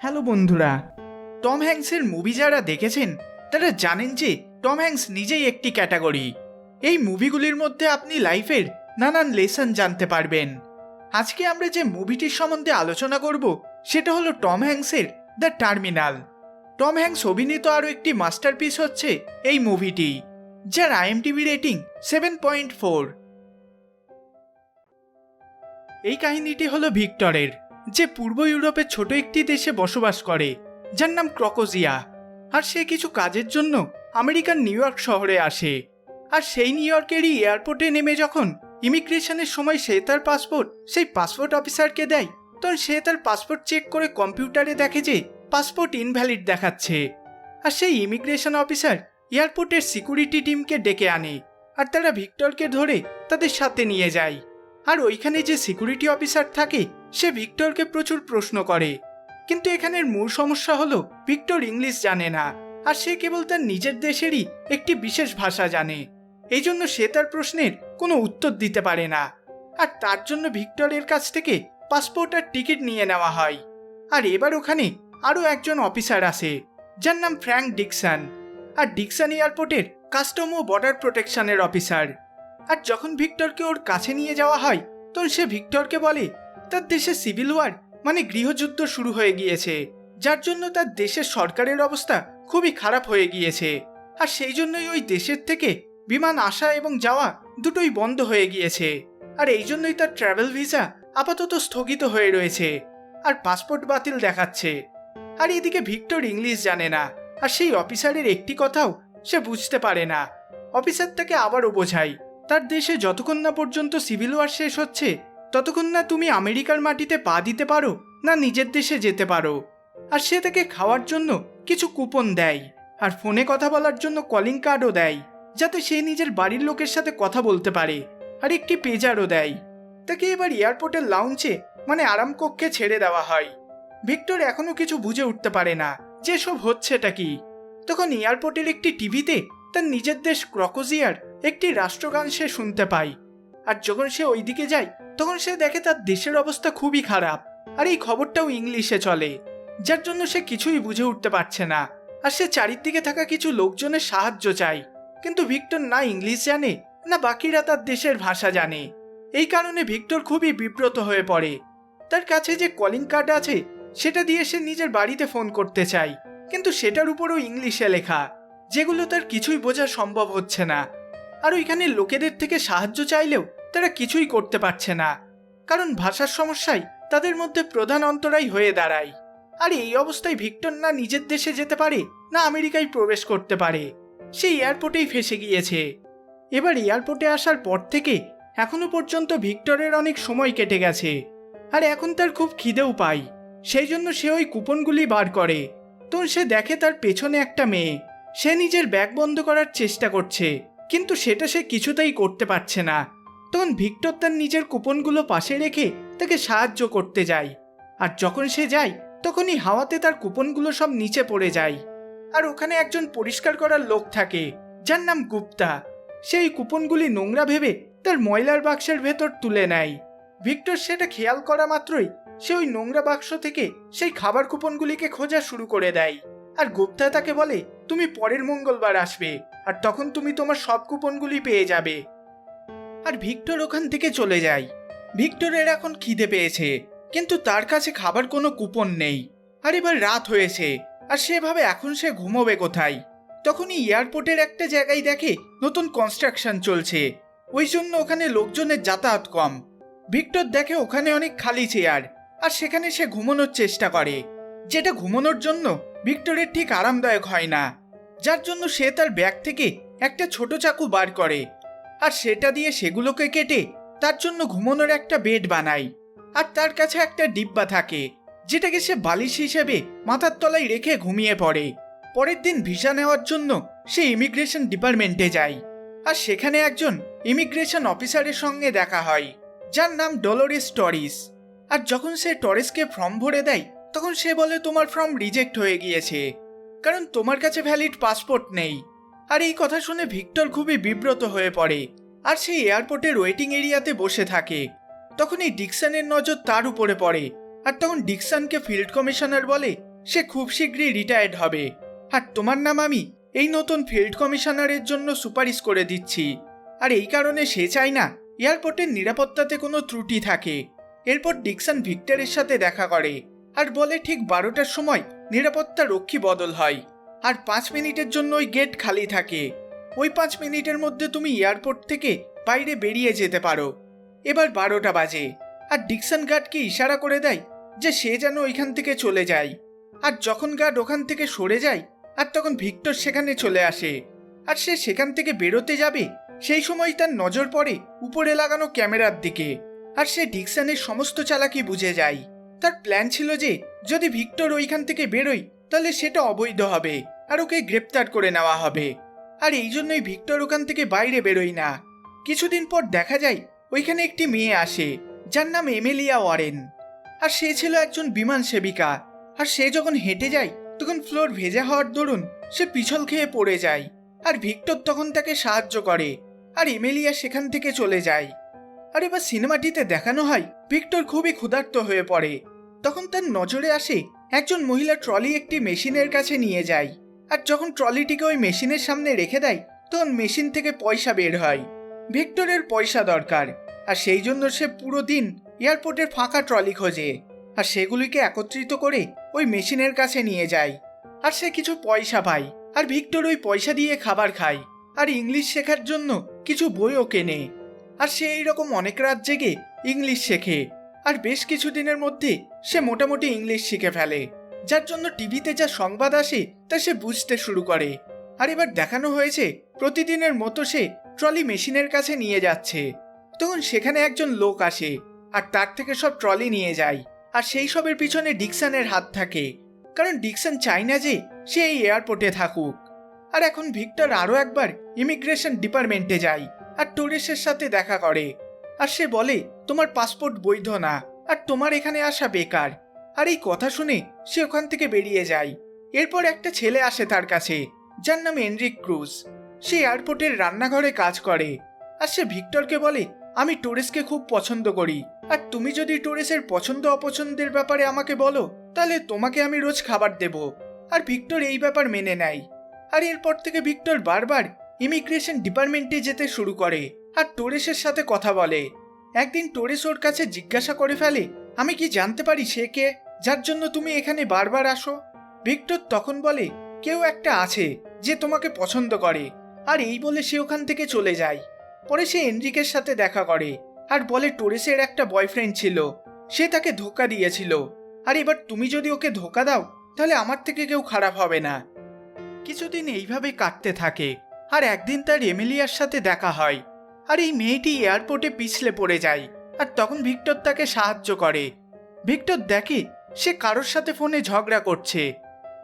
Hello বন্ধুরা, Tom হ্যাঙ্কসের movie যারা দেখেছেন তারা জানেন যে টম হ্যাঙ্কস নিজেই একটি ক্যাটাগরি। এই মুভিগুলির মধ্যে আপনি লাইফের নানান লেসন জানতে পারবেন। আজকে আমরা যে মুভিটির সম্বন্ধে আলোচনা করব সেটা হলো টম হ্যাঙ্কসের দ্য টার্মিনাল। টম হ্যাঙ্কস অভিনীত আরও একটি মাস্টারপিস হচ্ছে এই মুভিটি, যার IMDb রেটিং 7.4। এই কাহিনীটি হলো ভিক্টরের, যে পূর্ব ইউরোপের ছোট একটি দেশে বসবাস করে যার নাম ক্রকোজিয়া। আর সে কিছু কাজের জন্য আমেরিকার নিউ ইয়র্ক শহরে আসে। আর সেই নিউ ইয়র্কেরই এয়ারপোর্টে নেমে যখন ইমিগ্রেশনের সময় সে তার সেই পাসপোর্ট অফিসারকে দেয়, তখন সে তার পাসপোর্ট চেক করে কম্পিউটারে দেখে যে পাসপোর্ট ইনভ্যালিড দেখাচ্ছে। আর সেই ইমিগ্রেশন অফিসার এয়ারপোর্টের সিকিউরিটি টিমকে ডেকে আনে, আর তারা ভিক্টরকে ধরে তাদের সাথে নিয়ে যায়। আর ওইখানে যে সিকিউরিটি অফিসার থাকে সে ভিক্টরকে প্রচুর প্রশ্ন করে, কিন্তু এখানের মূল সমস্যা হলো ভিক্টর ইংলিশ জানে না, আর সে কেবল তার নিজের দেশেরই একটি বিশেষ ভাষা জানে। এই জন্য সে তার প্রশ্নের কোনো উত্তর দিতে পারে না। আর তার জন্য ভিক্টরের কাছ থেকে পাসপোর্ট আর টিকিট নিয়ে নেওয়া হয়। আর এবার ওখানে আরও একজন অফিসার আসে যার নাম ফ্র্যাঙ্ক ডিকসন। আর ডিকসন এয়ারপোর্টের কাস্টম ও বর্ডার প্রোটেকশনের অফিসার। আর যখন ভিক্টরকে ওর কাছে নিয়ে যাওয়া হয় তখন সে ভিক্টরকে বলে তার দেশে সিভিল ওয়ার মানে গৃহযুদ্ধ শুরু হয়ে গিয়েছে, যার জন্য তার দেশের সরকারের অবস্থা খুবই খারাপ হয়ে গিয়েছে। আর সেই জন্যই ওই দেশের থেকে বিমান আসা এবং যাওয়া দুটোই বন্ধ হয়ে গিয়েছে। আর এই জন্যই তার ট্রাভেল ভিসা আপাতত স্থগিত হয়ে রয়েছে, আর পাসপোর্ট বাতিল দেখাচ্ছে। আর এদিকে ভিক্টর ইংলিশ জানে না, আর সেই অফিসারের একটি কথাও সে বুঝতে পারে না। অফিসার তাকে আবারও বোঝায় তার দেশে যতক্ষণ না পর্যন্ত সিভিল ওয়ার শেষ হচ্ছে ততক্ষণ না তুমি আমেরিকার মাটিতে পা দিতে পারো না নিজের দেশে যেতে পারো। আর সে তাকে খাওয়ার জন্য কিছু কুপন দেয়, আর ফোনে কথা বলার জন্য কলিং কার্ডও দেয় যাতে সে নিজের বাড়ির লোকের সাথে কথা বলতে পারে, আর একটি পেজারও দেয়। তাকে এবার এয়ারপোর্টের লাউঞ্জে মানে আরাম কক্ষে ছেড়ে দেওয়া হয়। ভিক্টর এখনো কিছু বুঝে উঠতে পারে না যে সব হচ্ছেটা কি। তখন এয়ারপোর্টের একটি টিভিতে তার নিজের দেশ ক্রকোজিয়ার একটি রাষ্ট্রগান সে শুনতে পায়। আর যখন সে ওইদিকে যায় তখন সে দেখে তার দেশের অবস্থা খুবই খারাপ, আর এই খবরটাও ইংলিশে চলে, যার জন্য সে কিছুই বুঝে উঠতে পারছে না। আর সে চারিদিকে থাকা কিছু লোকজনের সাহায্য চায়, কিন্তু ভিক্টর না ইংলিশ জানে না বাকিরা তার দেশের ভাষা জানে। এই কারণে ভিক্টর খুবই বিব্রত হয়ে পড়ে। তার কাছে যে কলিং কার্ড আছে সেটা দিয়ে সে নিজের বাড়িতে ফোন করতে চায়, কিন্তু সেটার উপরও ইংলিশে লেখা, যেগুলো তার কিছুই বোঝা সম্ভব হচ্ছে না। আর ওইখানে লোকেদের থেকে সাহায্য চাইলেও তারা কিছুই করতে পারছে না, কারণ ভাষার সমস্যায় তাদের মধ্যে প্রধান অন্তরায় হয়ে দাঁড়ায়। আর এই অবস্থায় ভিক্টর না নিজের দেশে যেতে পারে না আমেরিকায় প্রবেশ করতে পারে, সেই এয়ারপোর্টেই ফেসে গিয়েছে। এবার এয়ারপোর্টে আসার পর থেকে এখনো পর্যন্ত ভিক্টরের অনেক সময় কেটে গেছে, আর এখন তার খুব খিদেও পায়। সেই জন্য সে ওই কুপনগুলি বার করে। তখন সে দেখে তার পেছনে একটা মেয়ে। সে নিজের ব্যাগ বন্ধ করার চেষ্টা করছে, কিন্তু সেটা সে কিছুতেই করতে পারছে না। তখন ভিক্টর তার নিজের কুপনগুলো পাশে রেখে তাকে সাহায্য করতে যায়। আর যখন সে যায় তখনই হাওয়াতে তার কুপনগুলো সব নিচে পড়ে যায়। আর ওখানে একজন পরিষ্কার করার লোক থাকে যার নাম গুপ্তা। সেই কুপনগুলি নোংরা ভেবে তার ময়লার বাক্সের ভেতর তুলে নেয়। ভিক্টর সেটা খেয়াল করা মাত্রই সে ওই নোংরা বাক্স থেকে সেই খাবার কুপনগুলিকে খোঁজা শুরু করে দেয়। আর গুপ্তা তাকে বলে তুমি পরের মঙ্গলবার আসবে, আর তখন তুমি তোমার সব কুপনগুলি পেয়ে যাবে। আর ভিক্টর ওখান থেকে চলে যায়। ভিক্টরের এখন খিদে পেয়েছে, কিন্তু তার কাছে খাবার কোনো কুপন নেই। আর এবার রাত হয়েছে, আর সেভাবে এখন সে ঘুমোবে কোথায়। তখনই এয়ারপোর্টের একটা জায়গায় দেখে নতুন কনস্ট্রাকশন চলছে, ওই জন্য ওখানে লোকজনের যাতায়াত কম। ভিক্টর দেখে ওখানে অনেক খালি চেয়ার, আর সেখানে সে ঘুমানোর চেষ্টা করে, যেটা ঘুমানোর জন্য ভিক্টরের ঠিক আরামদায়ক হয় না। যার জন্য সে তার ব্যাগ থেকে একটা ছোট চাকু বার করে, আর সেটা দিয়ে সেগুলোকে কেটে তার জন্য ঘুমানোর একটা বেড বানায়। আর তার কাছে একটা ডিব্বা থাকে, যেটাকে সে বালিশ হিসেবে মাথার তলায় রেখে ঘুমিয়ে পড়ে। পরের দিন ভিসা নেওয়ার জন্য সে ইমিগ্রেশন ডিপার্টমেন্টে যায়, আর সেখানে একজন ইমিগ্রেশন অফিসারের সঙ্গে দেখা হয় যার নাম ডলোরেস টরিস। আর যখন সে টরিসকে ফর্ম ভরে দেয় তখন সে বলে তোমার ফর্ম রিজেক্ট হয়ে গিয়েছে, কারণ তোমার কাছে ভ্যালিড পাসপোর্ট নেই। আর এই কথা শুনে ভিক্টর খুবই বিব্রত হয়ে পড়ে, আর সে এয়ারপোর্টের ওয়েটিং এরিয়াতে বসে থাকে। তখনই ডিকসনের নজর তার উপরে পড়ে, আর তখন ডিকসনকে ফিল্ড কমিশনার বলে সে খুব শীঘ্রই রিটায়ার্ড হবে, আর তোমার নাম আমি এই নতুন ফিল্ড কমিশনারের জন্য সুপারিশ করে দিচ্ছি। আর এই কারণে সে চায় না এয়ারপোর্টের নিরাপত্তাতে কোনো ত্রুটি থাকে। এরপর ডিকসন ভিক্টরের সাথে দেখা করে আর বলে ঠিক 12টার সময় নিরাপত্তা রক্ষী বদল হয়, আর 5 মিনিটের জন্য ওই গেট খালি থাকে। ওই 5 মিনিটের মধ্যে তুমি এয়ারপোর্ট থেকে বাইরে বেরিয়ে যেতে পারো। এবার 12টা বাজে, আর ডিকসন গার্ডকে ইশারা করে দেয় যে সে যেন ওইখান থেকে চলে যায়। আর যখন গার্ড ওখান থেকে সরে যায়, আর তখন ভিক্টর সেখানে চলে আসে, আর সে সেখান থেকে বেরোতে যাবে, সেই সময় তার নজর পড়ে উপরে লাগানো ক্যামেরার দিকে। আর সে ডিকসনের সমস্ত চালাকি বুঝে যায়। তার প্ল্যান ছিল যে যদি ভিক্টর ওইখান থেকে বেরোয় তাহলে সেটা অবৈধ হবে আর ওকে গ্রেপ্তার করে নেওয়া হবে। আর এই জন্যই ভিক্টর ওখান থেকে বাইরে বেরোয় না। কিছুদিন পর দেখা যায় ওইখানে একটি মেয়ে আসে যার নাম এমিলিয়া ওয়ারেন। আর সে ছিল একজন বিমান সেবিকা। আর সে যখন হেঁটে যায় তখন ফ্লোর ভেজা হওয়ার দরুন সে পিছল খেয়ে পড়ে যায়, আর ভিক্টর তখন তাকে সাহায্য করে, আর এমিলিয়া সেখান থেকে চলে যায়। আর এবার সিনেমাটিতে দেখানো হয় ভিক্টর খুবই ক্ষুধার্ত হয়ে পড়ে। তখন তার নজরে আসে একজন মহিলা ট্রলি একটি মেশিনের কাছে নিয়ে যায়, আর যখন ট্রলিটিকে ওই মেশিনের সামনে রেখে দেয় তখন মেশিন থেকে পয়সা বের হয়। ভিক্টরের পয়সা দরকার, আর সেই জন্য সে পুরো দিন এয়ারপোর্টের ফাঁকা ট্রলি খোঁজে, আর সেগুলিকে একত্রিত করে ওই মেশিনের কাছে নিয়ে যায়। আর সে কিছু পয়সা পায়, আর ভিক্টর ওই পয়সা দিয়ে খাবার খায় আর ইংলিশ শেখার জন্য কিছু বইও কেনে। আর সে এইরকম অনেক রাত জেগে ইংলিশ শেখে, আর বেশ কিছু দিনের মধ্যে সে মোটামুটি ইংলিশ শিখে ফেলে, যার জন্য টিভিতে যা সংবাদ আসে তা সে বুঝতে শুরু করে। আর এবার দেখানো হয়েছে প্রতিদিনের মতো সে ট্রলি মেশিনের কাছে নিয়ে যাচ্ছে। তখন সেখানে একজন লোক আসে আর তার থেকে সব ট্রলি নিয়ে যায়, আর সেই সবের পিছনে ডিকসনের হাত থাকে, কারণ ডিকসন চায় না যে সে এই এয়ারপোর্টে থাকুক। আর এখন ভিক্টর আরও একবার ইমিগ্রেশন ডিপার্টমেন্টে যায় আর টুরিস্টের সাথে দেখা করে। আর সে বলে তোমার পাসপোর্ট বৈধ না, আর তোমার এখানে আসা বেকার। আর এই কথা শুনে সে ওখান থেকে বেরিয়ে যায়। এরপর একটা ছেলে আসে তার কাছে যার নাম এনরিক ক্রুজ। সে এয়ারপোর্টের রান্নাঘরে কাজ করে, আর সে ভিক্টরকে বলে আমি টুরিস্টকে খুব পছন্দ করি, আর তুমি যদি টুরিস্টের পছন্দ অপছন্দের ব্যাপারে আমাকে বলো তাহলে তোমাকে আমি রোজ খাবার দেব। আর ভিক্টর এই ব্যাপার মেনে নেয়। আর এরপর থেকে ভিক্টর বারবার ইমিগ্রেশন ডিপার্টমেন্টে যেতে শুরু করে আর টোরেসের সাথে কথা বলে। একদিন টোরেস ওর কাছে জিজ্ঞাসা করে ফেলে আমি কি জানতে পারি সে কে, যার জন্য তুমি এখানে বারবার আসো? ভিক্টর তখন বলে কেউ একটা আছে যে তোমাকে পছন্দ করে, আর এই বলে সে ওখান থেকে চলে যায়। পরে সে এনরিকের সাথে দেখা করে আর বলে টোরেসের একটা বয়ফ্রেন্ড ছিল, সে তাকে ধোঁকা দিয়েছিল, আর এবার তুমি যদি ওকে ধোঁকা দাও তাহলে আমার থেকে কেউ খারাপ হবে না। কিছুদিন এইভাবে কাটতে থাকে, আর একদিন তার এমিলিয়ার সাথে দেখা হয়, আর এই মেয়েটি এয়ারপোর্টে পিছলে পড়ে যায়, আর তখন ভিক্টর তাকে সাহায্য করে। ভিক্টর দেখে সে কারোর সাথে ফোনে ঝগড়া করছে।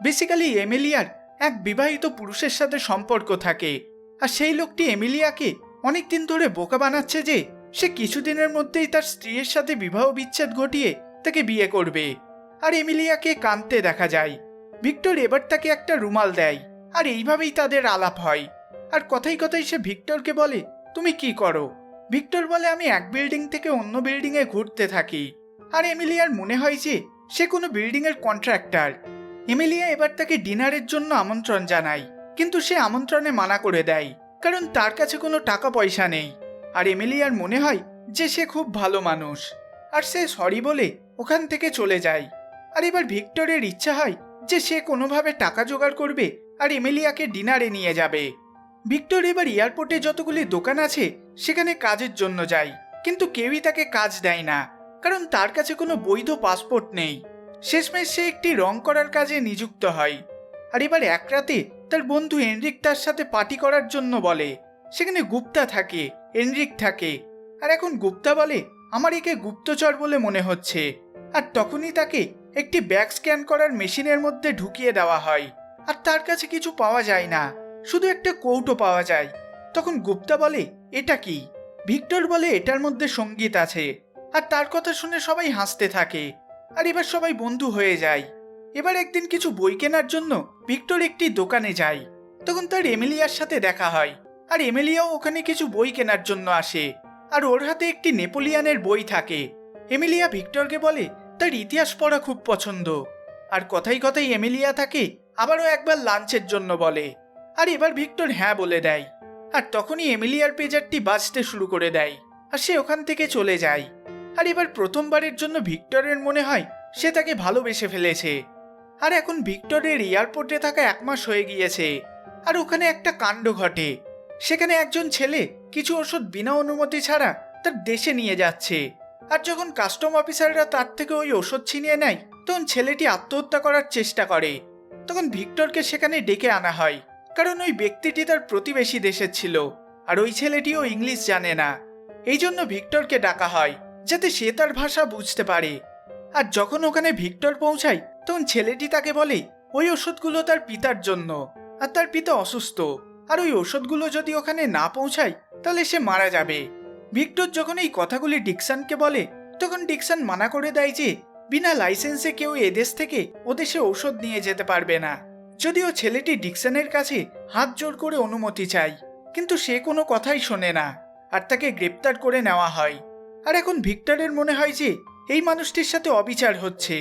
বেসিক্যালি এমিলিয়ার এক বিবাহিত পুরুষের সাথে সম্পর্ক থাকে, আর সেই লোকটি এমিলিয়াকে অনেকদিন ধরে বোকা বানাচ্ছে যে সে কিছুদিনের মধ্যেই তার স্ত্রীর সাথে বিবাহ বিচ্ছেদ ঘটিয়ে তাকে বিয়ে করবে। আর এমিলিয়াকে কাঁদতে দেখা যায়। ভিক্টর এবার তাকে একটা রুমাল দেয়, আর এইভাবেই তাদের আলাপ হয়। আর কথায় কথায় সে ভিক্টরকে বলে তুমি কি করো? ভিক্টর বলে আমি এক বিল্ডিং থেকে অন্য বিল্ডিংয়ে ঘুরতে থাকি। আর এমিলিয়ার মনে হয় যে সে কোনো বিল্ডিংয়ের কন্ট্রাক্টর। এমিলিয়া এবার তাকে ডিনারের জন্য আমন্ত্রণ জানায়, কিন্তু সে আমন্ত্রণে মানা করে দেয় কারণ তার কাছে কোনো টাকা পয়সা নেই। আর এমিলিয়ার মনে হয় যে সে খুব ভালো মানুষ, আর সে সরি বলে ওখান থেকে চলে যায়। আর এবার ভিক্টরের ইচ্ছা হয় যে সে কোনোভাবে টাকা জোগাড় করবে আর এমিলিয়াকে ডিনারে নিয়ে যাবে। ভিক্টর এবার এয়ারপোর্টে যতগুলি দোকান আছে সেখানে কাজের জন্য যায়, কিন্তু কেউই তাকে কাজ দেয় না কারণ তার কাছে কোনো বৈধ পাসপোর্ট নেই। শেষমেশ সে একটি রং করার কাজে নিযুক্ত হয়। আর এবার এক রাতে তার বন্ধু এনরিক তার সাথে পার্টি করার জন্য বলে। সেখানে গুপ্তা থাকে, এনরিক থাকে, আর এখন গুপ্তা বলে আমার একে গুপ্তচর বলে মনে হচ্ছে। আর তখনই তাকে একটি ব্যাগ স্ক্যান করার মেশিনের মধ্যে ঢুকিয়ে দেওয়া হয়, আর তার কাছে কিছু পাওয়া যায় না, শুধু একটা কৌটো পাওয়া যায়। তখন গুপ্তা বলে এটা কি? ভিক্টর বলে এটার মধ্যে সঙ্গীত আছে, আর তার কথা শুনে সবাই হাসতে থাকে। আর এবার সবাই বন্ধু হয়ে যায়। এবার একদিন কিছু বই কেনার জন্য ভিক্টর একটি দোকানে যায়। তখন তার এমিলিয়ার সাথে দেখা হয়, আর এমিলিয়াও ওখানে কিছু বই কেনার জন্য আসে, আর ওর হাতে একটি নেপোলিয়ানের বই থাকে। এমিলিয়া ভিক্টরকে বলে তার ইতিহাস পড়া খুব পছন্দ। আর কথাই কথাই এমিলিয়া তাকে আবারও একবার লাঞ্চের জন্য বলে। আর এবার ভিক্টর হ্যাঁ বলে দেয়। আর তখনই এমিলিয়ার পেজারটি বাজতে শুরু করে দেয় আর সে ওখান থেকে চলে যায়। আর এবার প্রথমবারের জন্য ভিক্টরের মনে হয় সে তাকে ভালোবেসে ফেলেছে। আর এখন ভিক্টরের এয়ারপোর্টে থাকা 1 মাস হয়ে গিয়েছে। আর ওখানে একটা কাণ্ড ঘটে। সেখানে একজন ছেলে কিছু ওষুধ বিনা অনুমতি ছাড়া তার দেশে নিয়ে যাচ্ছে। আর যখন কাস্টম অফিসাররা তার থেকে ওই ওষুধ ছিনিয়ে নেয় তখন ছেলেটি আত্মহত্যা করার চেষ্টা করে। তখন ভিক্টরকে সেখানে ডেকে আনা হয়, কারণ ওই ব্যক্তিটি তার প্রতিবেশী দেশের ছিল আর ওই ছেলেটিও ইংলিশ জানে না। এই জন্য ভিক্টরকে ডাকা হয় যাতে সে তার ভাষা বুঝতে পারে। আর যখন ওখানে ভিক্টর পৌঁছায় তখন ছেলেটি তাকে বলে ওই ওষুধগুলো তার পিতার জন্য, আর তার পিতা অসুস্থ, আর ওই ওষুধগুলো যদি ওখানে না পৌঁছায় তাহলে সে মারা যাবে। ভিক্টর যখন এই কথাগুলি ডিকসনকে বলে তখন ডিকসন মানা করে দেয় যে বিনা লাইসেন্সে কেউ এদেশ থেকে ওদেশে ঔষধ নিয়ে যেতে পারবে না। যদিও ছেলেটি ডিকসনের কাছে হাত জোর করে অনুমতি চায়, কিন্তু সে কোনো কথাই শোনে না আর তাকে গ্রেপ্তার করে নেওয়া হয়। আর এখন ভিক্টরের মনে হয় যে এই মানুষটির সাথে অবিচার হচ্ছে।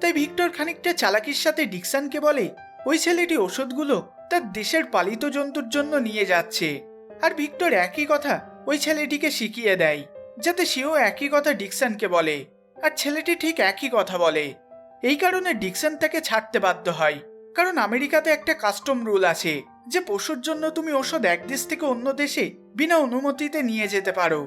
তাই ভিক্টর খানিকটা চালাকির সাথে ডিকসনকে বলে ওই ছেলেটি ওষুধগুলো তার দেশের পালিত জন্তুর জন্য নিয়ে যাচ্ছে। আর ভিক্টর একই কথা ওই ছেলেটিকে শিখিয়ে দেয় যাতে সেও একই কথা ডিকসনকে বলে। আর ছেলেটি ঠিক একই কথা বলে। এই কারণে ডিকসন তাকে ছাড়তে বাধ্য হয়, কারণ আমেরিকাতে একটা কাস্টম রুল আছে যে পশুর জন্য তুমি ওষুধ এক দেশ থেকে অন্য দেশে বিনা অনুমতিতে নিয়ে যেতে পারো।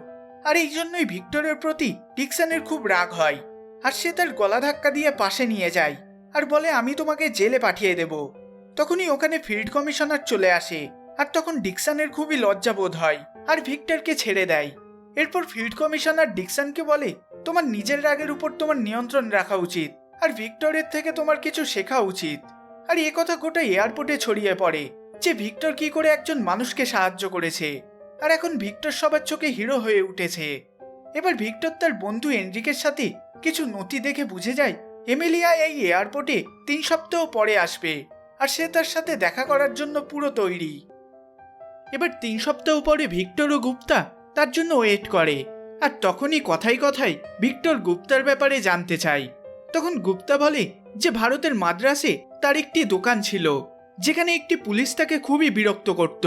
আর এই জন্যই ভিক্টরের প্রতি ডিকসনের খুব রাগ হয়। আর সে তার গলা ধাক্কা দিয়ে পাশে নিয়ে যায় আর বলে আমি তোমাকে জেলে পাঠিয়ে দেব। তখনই ওখানে ফিল্ড কমিশনার চলে আসে। আর তখন ডিকসনের খুবই লজ্জা বোধ হয় আর ভিক্টরকে ছেড়ে দেয়। এরপর ফিল্ড কমিশনার ডিকসনকে বলে তোমার নিজের রাগের উপর তোমার নিয়ন্ত্রণ রাখা উচিত আর ভিক্টরের থেকে তোমার কিছু শেখা উচিত। আর এ কথা গোটা এয়ারপোর্টে ছড়িয়ে পড়ে যে ভিক্টর কি করে একজন মানুষকে সাহায্য করেছে। আর এখন ভিক্টর সবার চোখে হিরো হয়ে উঠেছে। এবার ভিক্টর তার বন্ধু এনরিকের সাথে কিছু নথি দেখে বুঝে যায় এমিলিয়া এই এয়ারপোর্টে 3 সপ্তাহ পরে আসবে আর সে তার সাথে দেখা করার জন্য পুরো তৈরি। এবার 3 সপ্তাহ পরে ভিক্টর ও গুপ্তা তার জন্য ওয়েট করে। আর তখনই কথায় কথায় ভিক্টর গুপ্তার ব্যাপারে জানতে চায়। তখন গুপ্তা বলে যে ভারতের মাদ্রাসে তার একটি দোকান ছিল যেখানে একটি পুলিশ তাকে খুবই বিরক্ত করত,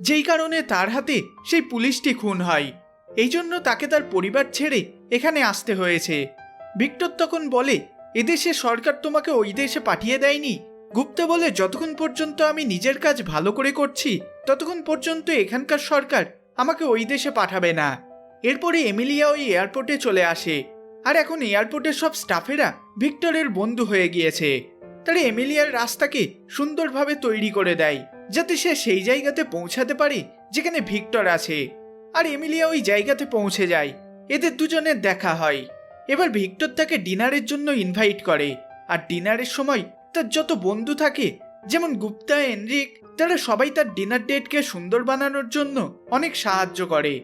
যেই কারণে তার হাতে সেই পুলিশটি খুন হয়। এই জন্য তাকে তার পরিবার ছেড়ে এখানে আসতে হয়েছে। ভিক্টর তখন বলে এদেশে সরকার তোমাকে ওই দেশে পাঠিয়ে দেয়নি। গুপ্তা বলে যতক্ষণ পর্যন্ত আমি নিজের কাজ ভালো করে করছি ততক্ষণ পর্যন্ত এখানকার সরকার আমাকে ওই দেশে পাঠাবে না। এরপরে এমিলিয়া ওই এয়ারপোর্টে চলে আসে। আর এখন এয়ারপোর্টের সব স্টাফেরা ভিক্টরের বন্ধু হয়ে গিয়েছে। তারা এমিলিয়ার রাস্তাকে সুন্দরভাবে তৈরি করে দেয় যাতে সে সেই জায়গাতে পৌঁছাতে পারে যেখানে ভিক্টর আছে। আর এমিলিয়া ওই জায়গাতে পৌঁছে যায়। এদের দুজনের দেখা হয়। এবার ভিক্টর তাকে ডিনারের জন্য ইনভাইট করে। আর ডিনারের সময় তার যত বন্ধু থাকে যেমন গুপ্তা, এনরিক, তারা সবাই তার ডিনার ডেটকে সুন্দর বানানোর জন্য অনেক সাহায্য করে।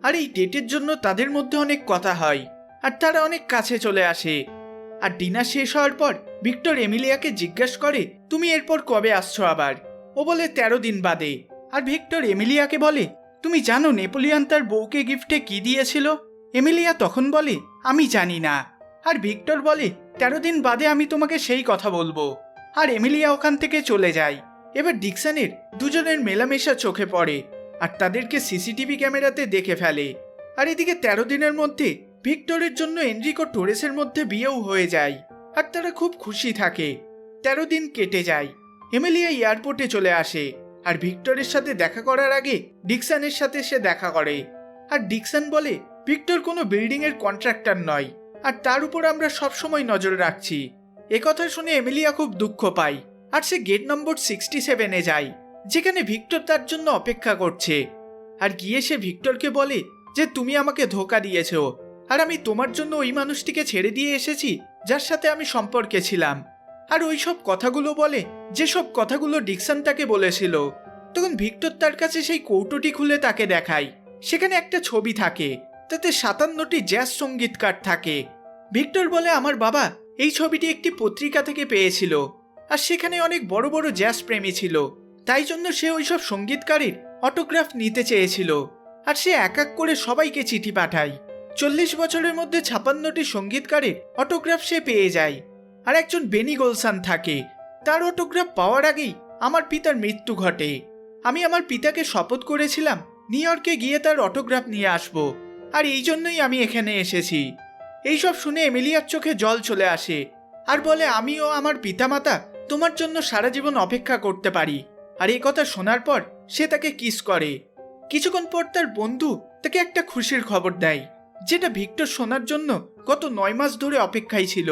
আর এই ডেটের জন্য তাদের মধ্যে অনেক কথা হয় আর তারা অনেক কাছে চলে আসে। আর ডিনার শেষ হওয়ার পর ভিক্টর এমিলিয়াকে জিজ্ঞাসা করে তুমি এরপর কবে আসছো আবার? ও বলে 13 দিন বাদে। আর ভিক্টর এমিলিয়াকে বলে তুমি জানো নেপোলিয়ন তার বউকে গিফটে কি দিয়েছিল? এমিলিয়া তখন বলে আমি জানি না। আর ভিক্টর বলে 13 দিন বাদে আমি তোমাকে সেই কথা বলবো। আর এমিলিয়া ওখান থেকে চলে যায়। এবার ডিকসনের দুজনের মেলামেশা চোখে পড়ে আর তাদেরকে সিসিটিভি ক্যামেরাতে দেখে ফেলে। আর এদিকে 13 দিনের মধ্যে ভিক্টরের জন্য এনরিকো টোরেসের মধ্যে বিয়েও হয়ে যায় আর তারা খুব খুশি থাকে। 13 দিন কেটে যায়। এমিলিয়া এয়ারপোর্টে চলে আসে আর ভিক্টরের সাথে দেখা করার আগে ডিকসনের সাথে সে দেখা করে। আর ডিকসন বলে ভিক্টর কোনো বিল্ডিং এর কন্ট্রাক্টর নয় আর তার উপর আমরা সবসময় নজর রাখছি। একথা শুনে এমিলিয়া খুব দুঃখ পায় আর সে গেট নম্বর 67-এ যায় যেখানে ভিক্টর তার জন্য অপেক্ষা করছে। আর গিয়ে সে ভিক্টরকে বলে যে তুমি আমাকে ধোঁকা দিয়েছো আর আমি তোমার জন্য ওই মানুষটিকে ছেড়ে দিয়ে এসেছি যার সাথে আমি সম্পর্কে ছিলাম। আর ওই সব কথাগুলো বলে যেসব কথাগুলো ডিকসন তাকে বলেছিল। তখন ভিক্টর তার কাছে সেই কৌটোটি খুলে তাকে দেখায়। সেখানে একটা ছবি থাকে, তাতে 57টি জ্যাজ সঙ্গীতকার থাকে। ভিক্টর বলে আমার বাবা এই ছবিটি একটি পত্রিকা থেকে পেয়েছিল আর সেখানে অনেক বড় বড় জ্যাজ প্রেমী ছিল, তাই জন্য সে ওইসব সঙ্গীতকারের অটোগ্রাফ নিতে চেয়েছিল। আর সে এক এক করে সবাইকে চিঠি পাঠায়। 40 বছরের মধ্যে 56টি সঙ্গীতকারের অটোগ্রাফ সে পেয়ে যায়। আর একজন বেনি গোলসান থাকে। তার অটোগ্রাফ পাওয়ার আগেই আমার পিতার মৃত্যু ঘটে। আমি আমার পিতাকে শপথ করেছিলাম নিউ ইয়র্কে গিয়ে তার অটোগ্রাফ নিয়ে আসব, আর এই জন্যই আমি এখানে এসেছি। এইসব শুনে এমিলিয়ার চোখে জল চলে আসে আর বলে, আমি ও আমার পিতামাতা তোমার জন্য সারা জীবন অপেক্ষা করতে পারি। আর এই কথা শোনার পর সে তাকে কিস করে। কিছুক্ষণ পর তার বন্ধু তাকে একটা খুশির খবর দেয়, যেটা ভিক্টর শোনার জন্য গত 9 মাস ধরে অপেক্ষায় ছিল।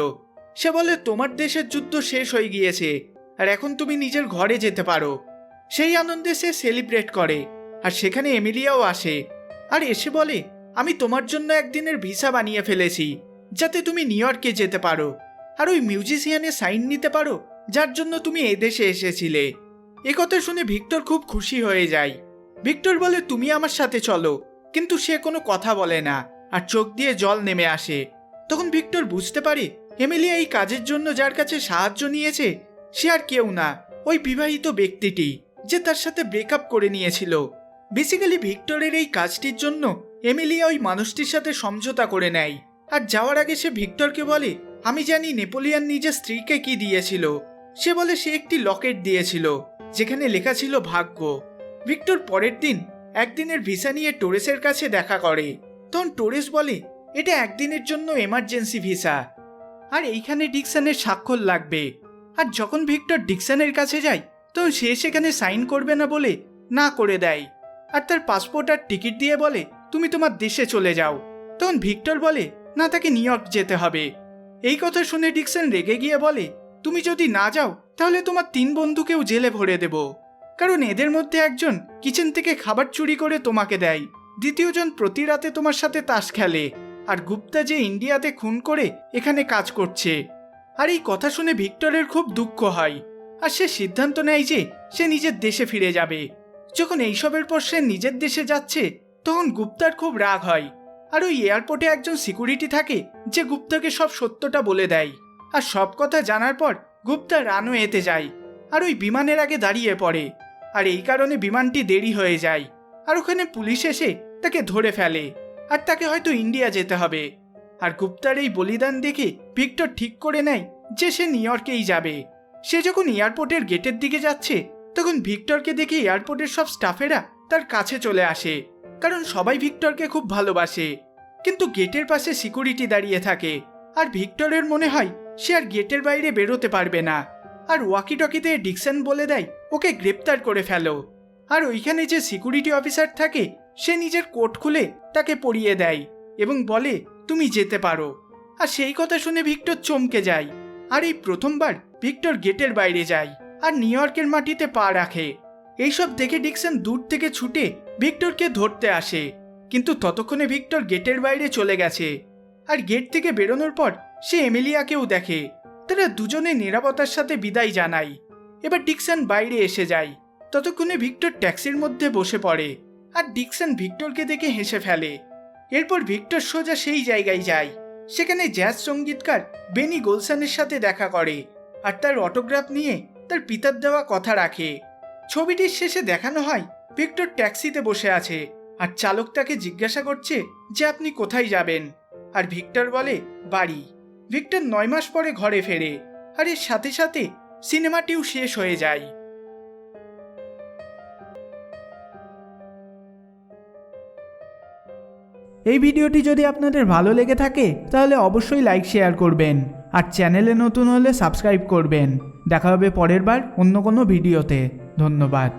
সে বলে, তোমার দেশের যুদ্ধ শেষ হয়ে গিয়েছে আর এখন তুমি নিজের ঘরে যেতে পারো। সেই আনন্দে সে সেলিব্রেট করে, আর সেখানে এমিলিয়াও আসে আর এসে বলে, আমি তোমার জন্য একদিনের ভিসা বানিয়ে ফেলেছি, যাতে তুমি নিউ ইয়র্কে যেতে পারো আর ওই মিউজিশিয়ানে সাইন নিতে পারো যার জন্য তুমি এদেশে এসেছিলে। একথা শুনে ভিক্টর খুব খুশি হয়ে যায়। ভিক্টর বলে, তুমি আমার সাথে চলো, কিন্তু সে কোনো কথা বলে না আর চোখ দিয়ে জল নেমে আসে। তখন ভিক্টর বুঝতে পারে এমিলিয়া এই কাজের জন্য যার কাছে সাহায্য নিয়েছে সে আর কেউ না, ওই বিবাহিত ব্যক্তিটি যে তার সাথে ব্রেকআপ করে নিয়েছিল। বেসিক্যালি ভিক্টরের এই কাজটির জন্য এমিলিয়া ওই মানুষটির সাথে সমঝোতা করে নেয়। আর যাওয়ার আগে সে ভিক্টরকে বলে, আমি জানি নেপোলিয়ান নিজের স্ত্রীকে কি দিয়েছিল। সে বলে সে একটি লকেট দিয়েছিল যেখানে লেখা ছিল ভাগ্য। ভিক্টর পরের দিন একদিনের ভিসা নিয়ে টোরেসের কাছে দেখা করে। তখন টোরেস বলে, এটা একদিনের জন্য এমার্জেন্সি ভিসা আর এইখানে ডিকসনের স্বাক্ষর লাগবে। আর যখন ভিক্টর ডিকসনের কাছে যায় তখন সে সেখানে সাইন করবে না বলে না করে দেয় আর তার পাসপোর্ট আর টিকিট দিয়ে বলে, তুমি তোমার দেশে চলে যাও। তখন ভিক্টর বলে, না, তাকে নিউ ইয়র্ক যেতে হবে। এই কথা শুনে ডিকসন রেগে গিয়ে বলে, তুমি যদি না যাও তাহলে তোমার 3 বন্ধুকেও জেলে ভরে দেব, কারণ এদের মধ্যে একজন কিচেন থেকে খাবার চুরি করে তোমাকে দেয়, দ্বিতীয়জন প্রতি রাতে তোমার সাথে তাস খেলে, আর গুপ্তা যে ইন্ডিয়াতে খুন করে এখানে কাজ করছে। আর এই কথা শুনে ভিক্টরের খুব দুঃখ হয় আর সে সিদ্ধান্ত নেয় যে সে নিজের দেশে ফিরে যাবে। যখন এইসবের পর সে নিজের দেশে যাচ্ছে তখন গুপ্তার খুব রাগ হয় আর ওই এয়ারপোর্টে একজন সিকিউরিটি থাকে যে গুপ্তাকে সব সত্যটা বলে দেয়। আর সব কথা জানার পর গুপ্তা রানওয়েতে যায় আর ওই বিমানের আগে দাঁড়িয়ে পড়ে, আর এই কারণে বিমানটি দেরি হয়ে যায় আর ওখানে পুলিশ এসে তাকে ধরে ফেলে আর তাকে হয়তো ইন্ডিয়া যেতে হবে। আর গুপ্তার এই বলিদান দেখে ভিক্টর ঠিক করে নেয় যে সে নিউ ইয়র্কেই যাবে। সে যখন এয়ারপোর্টের গেটের দিকে যাচ্ছে তখন ভিক্টরকে দেখে এয়ারপোর্টের সব স্টাফেরা তার কাছে চলে আসে, কারণ সবাই ভিক্টরকে খুব ভালোবাসে। কিন্তু গেটের পাশে সিকিউরিটি দাঁড়িয়ে থাকে আর ভিক্টরের মনে হয় সে আর গেটের বাইরে বেরোতে পারবে না। আর ওয়াকি টকিতে ডিকসন বলে দেয়, ওকে গ্রেপ্তার করে ফেলো। আর ওইখানে যে সিকিউরিটি অফিসার থাকে সে নিজের কোট খুলে তাকে পরিয়ে দেয় এবং বলে, তুমি যেতে পারো। আর সেই কথা শুনে ভিক্টর চমকে যায় আর এই প্রথমবার ভিক্টর গেটের বাইরে যায় আর নিউ ইয়র্কের মাটিতে পা রাখে। এইসব দেখে ডিকসন দূর থেকে ছুটে ভিক্টরকে ধরতে আসে, কিন্তু ততক্ষণে ভিক্টর গেটের বাইরে চলে গেছে। আর গেট থেকে বেরোনোর পর সে এমিলিয়াকেও দেখে। তারা দুজনে নিরাপত্তার সাথে বিদায় জানায়। এবার ডিকসন বাইরে এসে যায়। ততক্ষণে ভিক্টর ট্যাক্সির মধ্যে বসে পড়ে আর ডিকসন ভিক্টরকে দেখে হেসে ফেলে। এরপর ভিক্টর সোজা সেই জায়গায় যায়, সেখানে জ্যাজ সঙ্গীতকার বেনি গোলসানের সাথে দেখা করে আর তার অটোগ্রাফ নিয়ে তার পিতার দেওয়া কথা রাখে। ছবিটির শেষে দেখানো হয় ভিক্টর ট্যাক্সিতে বসে আছে আর চালক তাকে জিজ্ঞাসা করছে যে আপনি কোথায় যাবেন, আর ভিক্টর বলে বাড়ি। ভিক্টর 9 মাস পরে ঘরে ফেরে আর এর সাথে সাথে সিনেমাটিও শেষ হয়ে যায়। এই ভিডিওটি যদি আপনাদের ভালো লেগে থাকে তাহলে অবশ্যই লাইক শেয়ার করবেন আর চ্যানেলে নতুন হলে সাবস্ক্রাইব করবেন। দেখা হবে পরের বার অন্য কোনো ভিডিওতে। ধন্যবাদ।